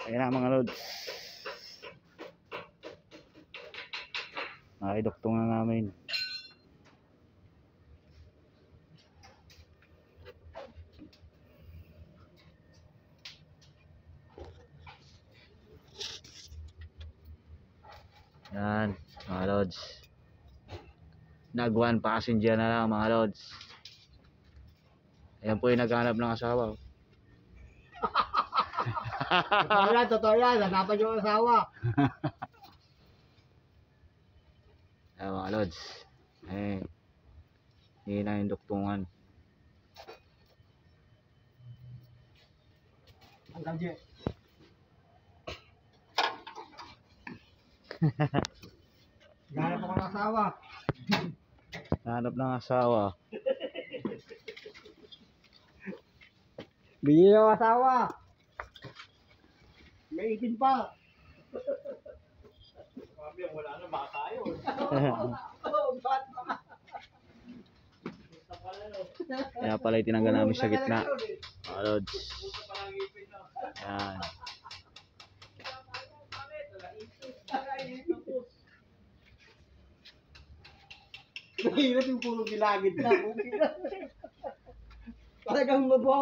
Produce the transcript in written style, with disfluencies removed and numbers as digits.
Ayan na mga lods. Nakidukto nga namin. Yan mga lods. Nag-one passenger na lang mga lods. Ayan po yung naghanap ng asawa. Totoo yan, nanapan yung asawa. Ayan mga lods. Eh, hindi na yung duktungan. Ang kalye. Ganap ako ng asawa. Hanap ng asawa. Bigyan yung asawa. May itin pa. Sabi, wala na, baka tayo. Kaya pala itinanggal namin sa gitna. Mga lods. Yan. Mahirap yung puro gilagid na. Talagang mabuha.